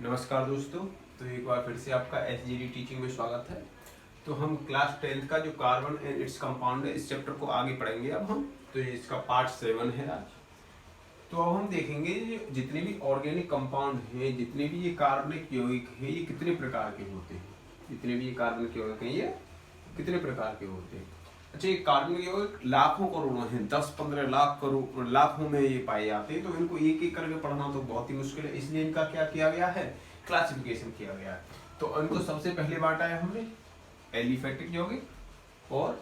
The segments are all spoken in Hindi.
नमस्कार दोस्तों। तो एक बार फिर से आपका एसजीडी टीचिंग में स्वागत है। तो हम क्लास 10th का जो कार्बन एंड इट्स कंपाउंड है इस चैप्टर को आगे पढ़ेंगे अब हम। तो ये इसका पार्ट 7 है आज। तो अब हम देखेंगे जितने भी ऑर्गेनिक कंपाउंड हैं, जितने भी ये कार्बनिक यौगिक हैं, ये कितने प्रकार के होते हैं। जितने भी ये कार्बनिक यौगिक हैं ये कितने प्रकार के होते हैं। अच्छा, ये कार्बनिक यौगिक लाखों करोड़ों हैं, 10-15 लाख करोड़ लाखों में ये पाए जाते हैं। तो इनको एक एक करके पढ़ना तो बहुत ही मुश्किल है, इसलिए इनका क्या किया गया है, क्लासिफिकेशन किया गया है। तो इनको सबसे पहले बांटा है हमने एलिफेटिक यौगिक और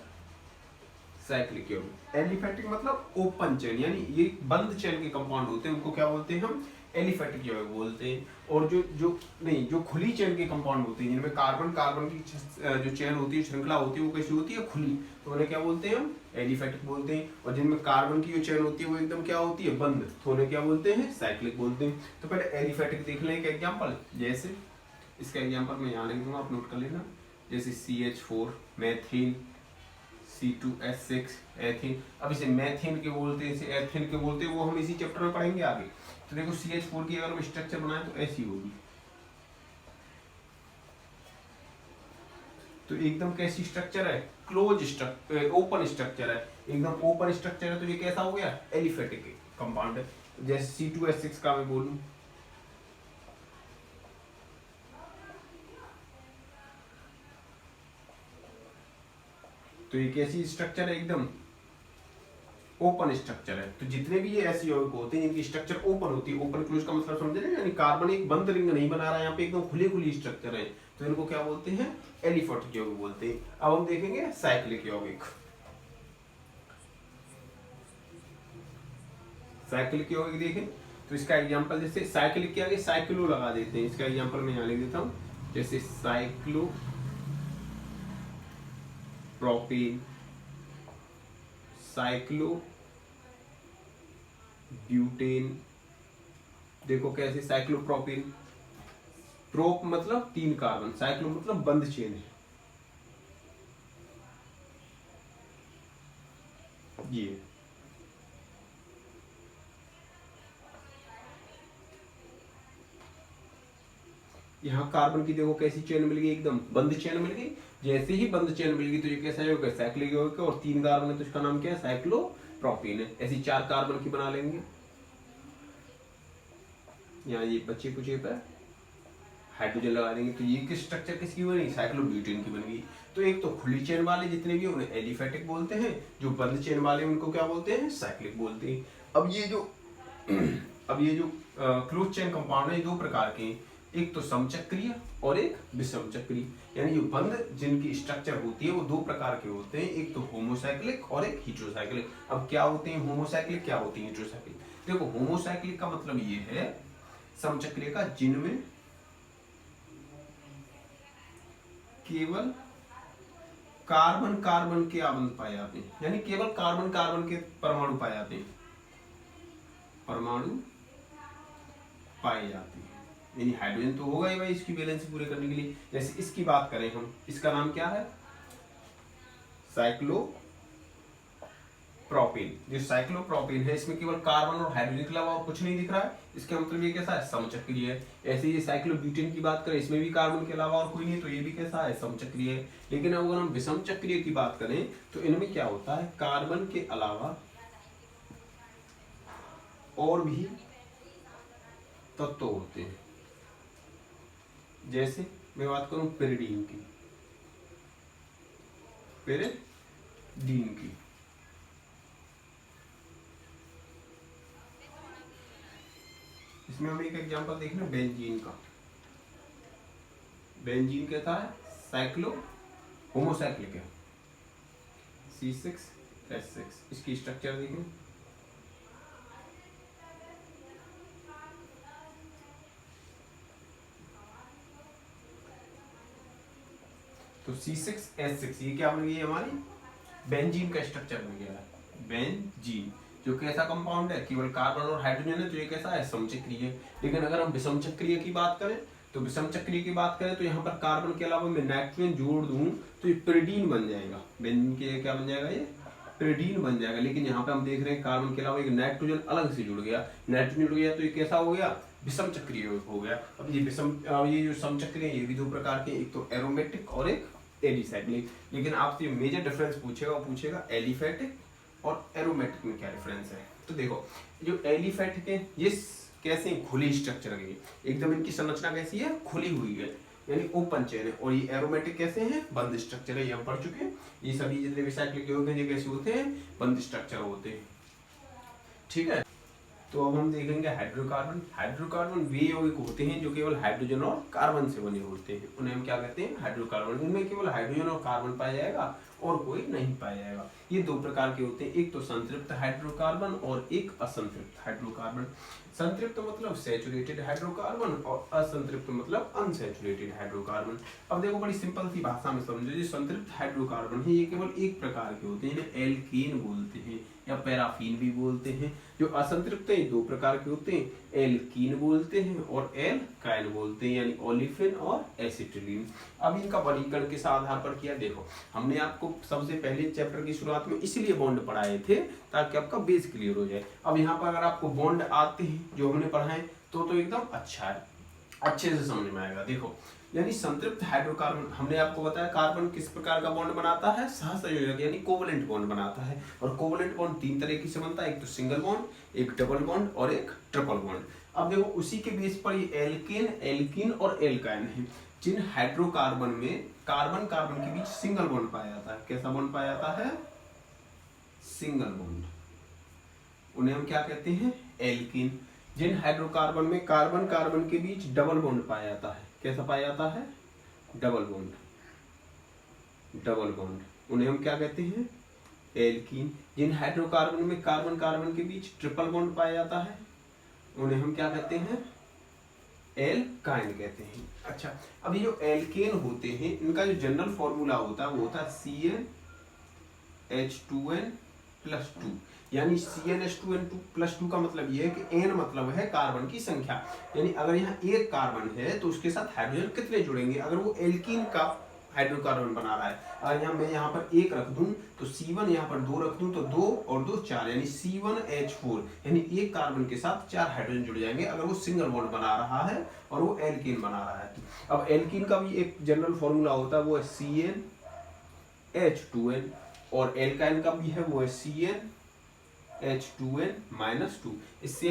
साइक्लिक यौगिक। एलिफेटिक मतलब ओपन चेन, यानी ये बंद चेन के कंपाउंड होते हैं, उनको क्या बोलते हैं हम, एलिफेटिक यौगिक बोलते हैं। और जो खुली चेन के कंपाउंड होते हैं, जिनमें कार्बन कार्बन की जो चेन होती है, श्रृंखला होती है, वो कैसी होती है, खुली, तो उन्हें क्या बोलते हैं हम, एलिफेटिक बोलते हैं। और जिनमें कार्बन की जो चेन होती है वो एकदम क्या होती है, बंद, तो उन्हें क्या बोलते हैं, साइक्लिक बोलते हैं। तो पहले एलिफेटिक देख लें एक एग्जाम्पल। जैसे इसका एग्जाम्पल मैं यहाँ लिख दूंगा, आप नोट कर लेना। जैसे CH4 मैथिन, C2H6 एथिन। अब इसे मैथिन के बोलते हैं, इसे एथिन के बोलते हैं, वो हम इसी चैप्टर में पढ़ेंगे आगे। तो देखो CH4 की अगर हम स्ट्रक्चर बनाए तो ऐसी होगी। तो एकदम कैसी स्ट्रक्चर है, क्लोज स्ट्रक्चर, ओपन स्ट्रक्चर है, एकदम ओपन स्ट्रक्चर है। तो ये कैसा हो गया, एलिफेटिक कंपाउंड है। जैसे C2H6 का मैं बोलूं, तो ये कैसी स्ट्रक्चर है, एकदम ओपन स्ट्रक्चर है। तो जितने भी ये ऐसे यौगिक होते हैं इनकी स्ट्रक्चर ओपन होती है। ओपन क्लोज का मतलब समझे ना, यानी कार्बन एक बंद रिंग नहीं बना रहा है, यहाँ पे एकदम खुली खुली स्ट्रक्चर है। तो इनको क्या बोलते हैं, एलिफेटिक यौगिक बोलते हैं। अब हम देखेंगे साइक्लिक यौगिक। साइक्लिक यौगिक देखें तो इसका एग्जांपल, जैसे साइक्लिक के आगे साइक्लो लगा देते हैं, इसका एग्जांपल मैं यहाँ लिख देता हूँ। जैसे साइक्लो प्रोपेन, साइक्लो ब्यूटेन। देखो कैसे, साइक्लोप्रोपेन, प्रोप मतलब 3 कार्बन, साइक्लो मतलब बंद चेन है ये। यहाँ कार्बन की देखो कैसी चेन मिल गई, एकदम बंद चेन मिल गई। जैसे ही बंद चेन मिल गई तो ये कैसा होगा, साइक्लिक यौगिक। और 3 कार्बन है तो इसका नाम क्या है, साइक्लोप्रोपेन है। ऐसी 4 कार्बन की बना लेंगे। यहाँ ये बच्चे कुछ पर हाइड्रोजन लगा देंगे तो ये किस स्ट्रक्चर किसकी बनी, साइक्लोब्यूटेन की बन गई। तो एक तो खुली चेन वाले जितने भी उन्हें एलिफेटिक बोलते हैं, जो बंद चेन वाले उनको क्या बोलते हैं, साइक्लिक बोलते हैं। अब ये जो क्लोज चेन कंपाउंड है, 2 प्रकार के हैं। एक तो समचक्रीय और एक विषम चक्रीय, यानी जो बंद जिनकी स्ट्रक्चर होती है वो 2 प्रकार के होते हैं, एक तो होमोसाइक्लिक और एक हेटेरोसाइक्लिक। अब क्या होते हैं होमोसाइक्लिक, क्या होती है हेटेरोसाइक्लिक। देखो होमोसाइक्लिक का मतलब ये है समचक्रीय का, जिनमें केवल कार्बन कार्बन के आबंध पाए जाते हैं, यानी केवल कार्बन कार्बन के परमाणु पाए जाते हैं, परमाणु पाए जाते हैं। यानी हाइड्रोजन तो होगा ही भाई इसकी वैलेंसी पूरे करने के लिए। जैसे इसकी बात करें हम, इसका नाम क्या है, साइक्लो प्रोपेन। जो साइक्लोप्रोपेन है इसमें केवल कार्बन और हाइड्रोजन के अलावा और कुछ नहीं दिख रहा है, इसका मतलब ये कैसा है, समचक्रीय है। ऐसे ही साइक्लोब्यूटेन की बात करें, इसमें भी कार्बन के अलावा और कोई नहीं, तो ये भी कैसा है, समचक्रीय है। लेकिन अगर हम विषम चक्रीय की बात करें तो इनमें क्या होता है, कार्बन के अलावा और भी तत्व होते हैं। जैसे मैं बात करूं पेरिडीन की, पेरिडीन की, इसमें हम एक एग्जांपल देख रहे हैं बेंजीन का। बेंजीन कहता है साइक्लो होमोसाइक्लिक है, C6H6। इसकी स्ट्रक्चर देखें, तो C6H6 ये क्या बन गई हमारी, बेंजीन का स्ट्रक्चर बन गया है। बेंजीन जो कैसा कंपाउंड है, केवल कार्बन और हाइड्रोजन है, तो ये कैसा है, समचक्रीय। लेकिन अगर हम विषम चक्रीय की बात करें तो विषम चक्रीय की बात करें तो यहाँ पर कार्बन के अलावा मैं नाइट्रोजन जोड़ दूं तो ये पेरिडीन बन जाएगा। बेंजीन के क्या बन जाएगा, ये पेरिडीन बन जाएगा। लेकिन यहाँ पे हम देख रहे हैं कार्बन के अलावा एक नाइट्रोजन अलग से जुड़ गया, नाइट्रोजन जुड़ गया तो ये कैसा हो गया, विषम चक्रीय हो गया। अब ये जो समचक्रीय ये भी दो प्रकार के, एक तो एरोमेटिक और एक एलिसाइक्लिक। लेकिन आपसे मेजर डिफरेंस पूछेगा, वो पूछेगा एलिफैटिक और एरोमेटिक में क्या डिफरेंस है। तो देखो जो एलिफैटिक है ये कैसे खुली स्ट्रक्चर है, एकदम इनकी संरचना कैसी है, खुली हुई है यानी ओपन चेन है। और ये एरोमेटिक कैसे हैं, बंद स्ट्रक्चर है, ये हम पढ़ चुके हैं। ये सभी जितने भी साइक्लिक होते हैं ये कैसे होते हैं, बंद स्ट्रक्चर होते हैं। ठीक है, तो अब हम देखेंगे हाइड्रोकार्बन। हाइड्रोकार्बन वे यौगिक होते हैं जो केवल हाइड्रोजन और कार्बन से बने होते हैं, उन्हें हम क्या कहते हैं, हाइड्रोकार्बन। इनमें केवल हाइड्रोजन और कार्बन पाया जाएगा और कोई नहीं पाया जाएगा। ये दो प्रकार के होते हैं, एक तो संतृप्त हाइड्रोकार्बन और एक असंतृप्त हाइड्रोकार्बन। संतृप्त मतलब सैचुरेटेड हाइड्रोकार्बन और असंतृप्त मतलब अनसैचुरेटेड हाइड्रोकार्बन। अब देखो बड़ी सिंपल सी भाषा में समझो, जो संतृप्त हाइड्रोकार्बन है ये केवल एक प्रकार के होते हैं, इन्हें एल्कीन बोलते हैं या पैराफीन भी बोलते हैं। जो असंतृप्त है दो प्रकार के होते हैं, एल्कीन बोलते हैं और एल्काइन बोलते हैं, यानी ओलिफिन और एसिटिलीन। अब इनका वर्गीकरण किस आधार पर किया, देखो हमने आपको सबसे पहले चैप्टर की शुरुआत में इसलिए बॉन्ड पढ़ाए थे ताकि आपका बेस क्लियर हो जाए। अब यहाँ पर अगर आपको बॉन्ड आते हैं जो हमने पढ़ाए तो एकदम अच्छा है, अच्छे से समझ में आएगा। देखो यानी संतृप्त हाइड्रोकार्बन हमने आपको बताया कार्बन किस प्रकार का बॉन्ड बनाता है, सहसंयोजक यानी कोवलेंट बॉन्ड बनाता है। और कोवलेंट बॉन्ड तीन तरीके से बनता है, एक तो सिंगल बॉन्ड, एक डबल बॉन्ड और एक ट्रिपल बॉन्ड। अब देखो उसी के बेस पर ये एल्केन, एल्कीन और एल्काइन है। जिन हाइड्रोकार्बन में कार्बन कार्बन के बीच सिंगल बॉन्ड पाया जाता है, कैसा बॉन्ड पाया जाता है, सिंगल बॉन्ड, उन्हें हम क्या कहते हैं, एल्कीन। जिन हाइड्रोकार्बन में कार्बन कार्बन के बीच डबल बॉन्ड पाया जाता है, कैसा पाया जाता है, डबल बॉन्ड, डबल बॉन्ड, उन्हें हम क्या कहते हैं, एल्कीन। जिन हाइड्रोकार्बन में कार्बन कार्बन के बीच ट्रिपल बॉन्ड पाया जाता है उन्हें हम क्या कहते हैं, एल्काइन कहते हैं। अच्छा, अब ये जो एल्केन होते हैं इनका जो जनरल फॉर्मूला होता है वो होता है CnH2n+2, यानी CnH2n+2 का मतलब ये है कि n मतलब है कार्बन की संख्या, यानी अगर यहाँ एक कार्बन है तो उसके साथ हाइड्रोजन कितने जुड़ेंगे, अगर वो एल्कीन का हाइड्रोकार्बन बना रहा है, अगर मैं यहाँ पर एक रख दूं तो C1 यहाँ पर 2 रख दूं तो 2 और 2 4, यानी C1H4, यानी एक कार्बन के साथ 4 हाइड्रोजन जुड़ जाएंगे अगर वो सिंगल बॉन्ड बना रहा है और वो एल्कीन बना रहा है। अब एल्कीन का भी एक जनरल फॉर्मूला होता है वो है CnH2n, और एल्काइन का भी है वो है CnH2n-2। इससे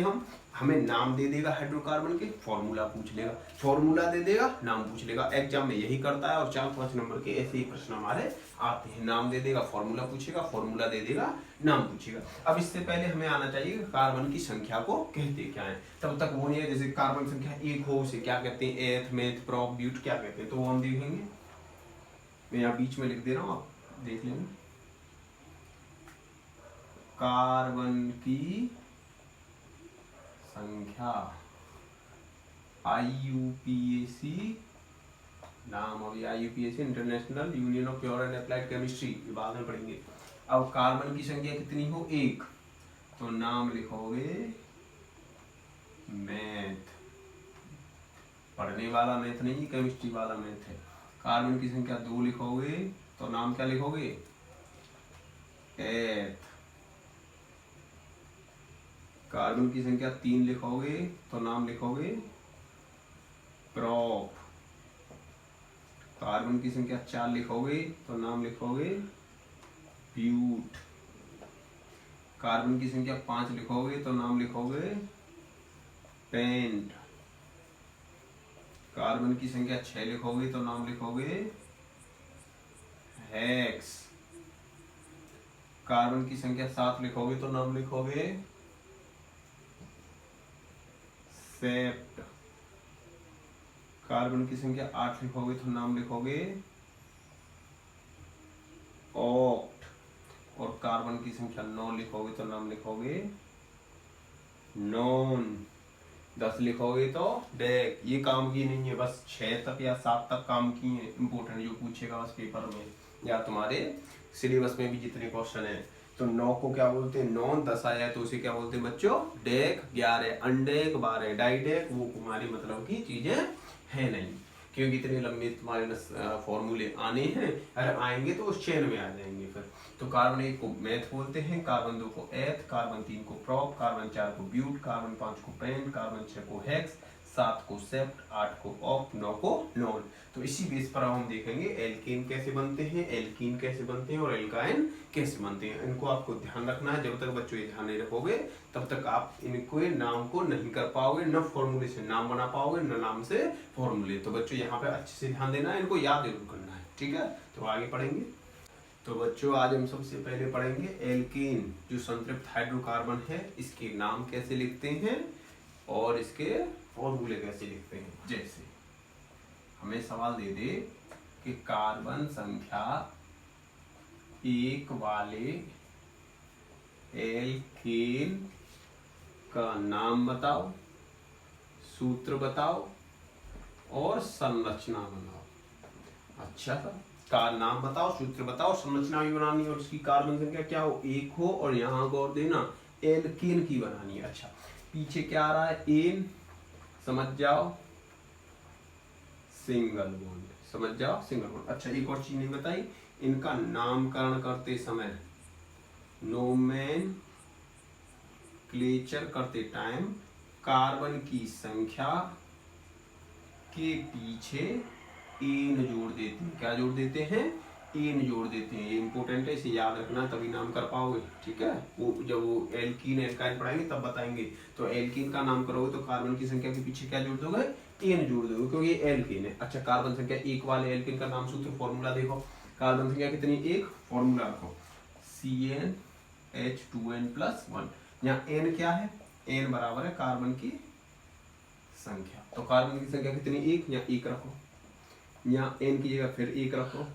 हमें नाम दे देगा हाइड्रोकार्बन के, फॉर्मूला पूछ लेगा, फॉर्मूला दे देगा, नाम पूछ लेगा। एग्जाम में यही करता है और 4-5 नंबर के ऐसे ही प्रश्न हमारे आते हैं, नाम दे देगा, फॉर्मूला पूछेगा, फॉर्मूला दे देगा, नाम पूछेगा। अब इससे पहले हमें आना चाहिए कि कार्बन की संख्या को कहते क्या है, तब तक वो नहीं है, जैसे कार्बन संख्या 1 हो उसे क्या कहते हैं, एथ, मेथ, प्रोप, ब्यूट क्या कहते हैं, तो वो हम देखेंगे। मैं यहाँ बीच में लिख दे रहा हूँ, आप देख लेंगे। कार्बन की संख्या, IUPAC नाम, अभी IUPAC international union of pure and applied chemistry, बाद में पढ़ेंगे। अब कार्बन की संख्या कितनी हो, 1, तो नाम लिखोगे मैथ, पढ़ने वाला मैथ नहीं, केमिस्ट्री वाला मैथ है। कार्बन की संख्या 2 लिखोगे तो नाम क्या लिखोगे, एथ। कार्बन की संख्या 3 लिखोगे तो नाम लिखोगे प्रोप। कार्बन की संख्या 4 लिखोगे तो नाम लिखोगे ब्यूट। कार्बन की संख्या 5 लिखोगे तो नाम लिखोगे पेंट। कार्बन की संख्या 6 लिखोगे तो नाम लिखोगे हेक्स। कार्बन की संख्या 7 लिखोगे तो नाम लिखोगे सेप्ट। कार्बन की संख्या 8 लिखोगे तो नाम लिखोगे ऑक्ट। और कार्बन की संख्या 9 लिखोगे तो नाम लिखोगे नॉन। 10 लिखोगे तो डेक। ये काम की नहीं है, बस 6 तक या 7 तक काम की है, इंपोर्टेंट जो पूछेगा बस पेपर में या तुम्हारे सिलेबस में भी जितने क्वेश्चन है। तो 9 को क्या बोलते हैं, नॉन। 10 आया तो उसे क्या बोलते हैं बच्चों, डेक। 11 अनडेक, 12 डाइडेक, वो हमारी मतलब की चीजें है नहीं। क्योंकि इतने लंबे तुम्हारे फॉर्मूले आने हैं, अगर आएंगे तो उस चेन में आ जाएंगे फिर। तो कार्बन 1 को मेथ बोलते हैं, कार्बन 2 को एथ, कार्बन 3 को प्रोप, कार्बन 4 को ब्यूट, कार्बन 5 को पेंट, कार्बन 6 को हेक्स, 7 को सेप्ट, 8 को ऑक्ट, 9 को नॉन। तो इसी बेस पर हम देखेंगे एल्केन कैसे बनते हैं, एल्कीन कैसे बनते हैं और एल्काइन कैसे बनते हैं। इनको आपको ध्यान रखना है। जब तक बच्चों ये ध्यान नहीं रखोगे तब तक आप इनको नाम को नहीं कर पाओगे, न फॉर्मूले से नाम बना पाओगे, न नाम से फॉर्मूले। तो बच्चों यहाँ पे अच्छे से ध्यान देना है, इनको याद जरूर करना है, ठीक है। तो आगे पढ़ेंगे। तो बच्चों आज हम सबसे पहले पढ़ेंगे एल्कीन, जो संतृप्त हाइड्रोकार्बन है, इसके नाम कैसे लिखते हैं और इसके फॉर्मूले कैसे लिखते हैं। जैसे हमें सवाल दे दे कि कार्बन संख्या 1 वाले एल्केन का नाम बताओ, सूत्र बताओ और संरचना बनाओ। अच्छा था, का नाम बताओ, सूत्र बताओ, संरचना भी बनानी है और उसकी कार्बन संख्या क्या हो, 1 हो और यहाँ गौर देना एल्केन की बनानी है। अच्छा, पीछे क्या आ रहा है, एन, समझ जाओ सिंगल बॉन्ड, समझ जाओ सिंगल बॉन्ड। अच्छा, एक और चीज नहीं बताई, इनका नामकरण करते समय, नोमेनक्लेचर करते टाइम कार्बन की संख्या के पीछे एन जोड़ देते हैं। क्या जोड़ देते हैं, एन जोड़ देते हैं। ये इंपॉर्टेंट है, इसे याद रखना तभी नाम कर पाओगे, ठीक है। वो जब वो एल्कीन एल्काइन पढ़ाएंगे तब बताएंगे। तो एल्कीन का नाम करोगे तो कार्बन की संख्या के पीछे क्या जोड़ दोगे, एन जोड़ दोगे, क्योंकि ये एल्कीन है। अच्छा, कार्बन संख्या 1 वाले एल्कीन का नाम, सूत्र, फॉर्मूला देखो। कार्बन संख्या कितनी, 1, फॉर्मूला रखो CnH2n+1। यहाँ एन क्या है, एन बराबर है कार्बन की संख्या। तो कार्बन की संख्या कितनी, 1, यहाँ 1 रखो, यहाँ एन की जगह फिर 1 रखो,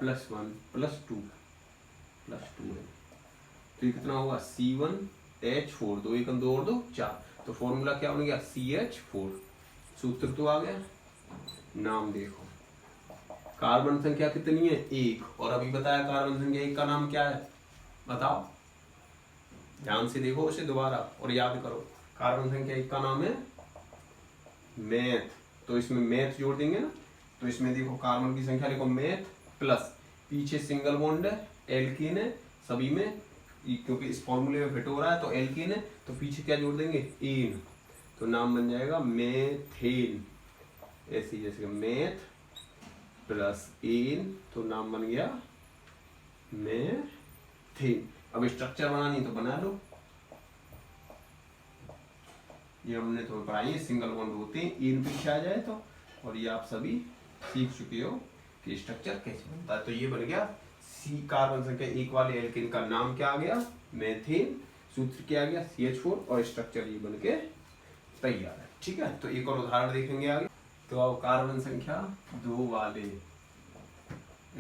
+1 +2 है। तो ये कितना होगा, C1H4, 2 1 2 और 2 4। तो फॉर्मूला क्या बन गया, CH4। सूत्र तो आ गया। नाम देखो, कार्बन संख्या कितनी है, 1, और अभी बताया कार्बन संख्या 1 का नाम क्या है, बताओ। ध्यान से देखो उसे दोबारा और याद करो। कार्बन संख्या 1 का नाम है मेथ, तो इसमें मेथ जोड़ देंगे ना। तो इसमें देखो कार्बन की संख्या लिखो मेथ, प्लस पीछे सिंगल बॉन्ड है, एल्कीन है सभी में, क्योंकि इस फॉर्मूले में फिट हो रहा है तो एल्कीन है, तो पीछे क्या जोड़ देंगे, एन। तो नाम बन जाएगा मेथेन। ऐसे जैसे मेथ प्लस एन, तो नाम बन गया मेथेन। अब स्ट्रक्चर बनानी तो बना लो। ये हमने तो पढ़ाई है, सिंगल बॉन्ड होते हैं, एन पीछे आ जाए तो। और ये आप सभी सीख चुके हो कि स्ट्रक्चर कैसे बनता है। तो ये बन गया सी, कार्बन संख्या 1 वाले एल्केन का नाम क्या आ गया, मेथेन, सूत्र क्या आ गया CH4, और स्ट्रक्चर ये बन के तैयार है, ठीक है। तो एक और उदाहरण देखेंगे आगे। तो अब कार्बन संख्या 2 वाले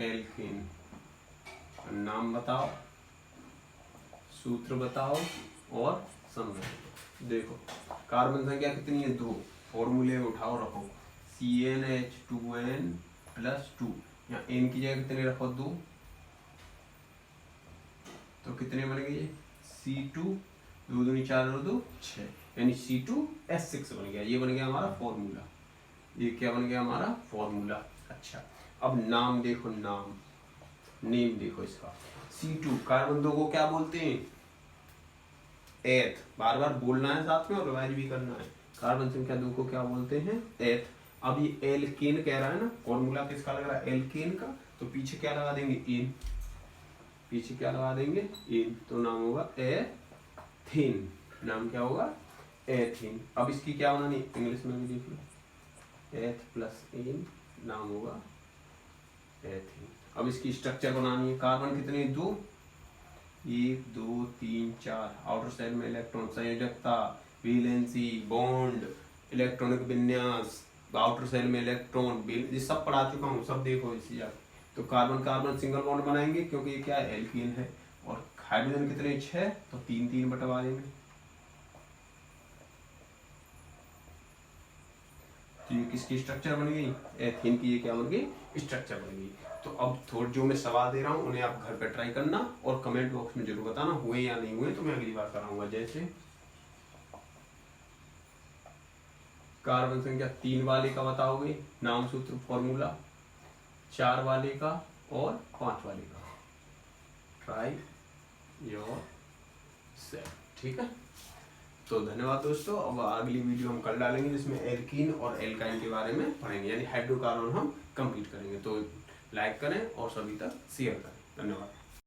एल्केन का नाम बताओ, सूत्र बताओ और संरचना। देखो कार्बन संख्या कितनी है, 2, फॉर्मूले में उठाओ रखो, CnH2n+2। यहाँ n की जगह कितने रखो, 2, तो कितने बन गए, C2, 2 दूनी 4 और 2 6, यानी C2H6 बन गया। ये बन गया हमारा फॉर्मूला। ये क्या बन गया हमारा फॉर्मूला। अच्छा, अब नाम देखो, नेम देखो इसका। C2, कार्बन 2 को क्या बोलते हैं, एथ, बार बार बोलना है साथ में और रिवाइज भी करना है। कार्बन संख्या 2 को क्या बोलते हैं, एथ। अब ये एल्केन कह रहा है ना, फॉर्मूला किसका लग रहा है, एल्केन का, तो पीछे क्या लगा देंगे, एन, पीछे क्या लगा देंगे, एन, तो नाम होगा एथेन। नाम क्या होगा, एथेन। अब इसकी क्या बनानी, इंग्लिश में भी देख लो, एथ प्लस एन, नाम होगा एथेन। अब इसकी स्ट्रक्चर बनानी है। कार्बन कितने, 2, 1 2 3 4, आउटर सेल में इलेक्ट्रॉन, संयोजकता, वैलेंसी, बॉन्ड, इलेक्ट्रॉनिक विन्यास, आउटर सेल में इलेक्ट्रॉन, ये सब पढ़ा चुका हूँ, सब देखो इसी यार। तो कार्बन कार्बन सिंगल बॉन्ड बनाएंगे क्योंकि ये क्या है, एल्कीन है। और हाइड्रोजन कितने, 6, तो 3 3 बंटवारे में। तो ये किसकी स्ट्रक्चर बन गई, एथेन की। ये क्या बन गई, स्ट्रक्चर बन गई। तो अब थोड़ा जो मैं सवाल दे रहा हूँ उन्हें आप घर पे ट्राई करना और कमेंट बॉक्स में जरूर बताना हुए या नहीं हुए, तो मैं अगली बार कराऊंगा। जैसे कार्बन संख्या 3 वाले का बताओगे, नाम सूत्र फॉर्मूला, 4 वाले का और 5 वाले का। Try your self. ठीक है, तो धन्यवाद दोस्तों। अब अगली वीडियो हम कल डालेंगे जिसमें एल्कीन और एल्काइन के बारे में पढ़ेंगे, यानी हाइड्रोकार्बन हम कंप्लीट करेंगे। तो लाइक करें और सभी तक शेयर करें। धन्यवाद।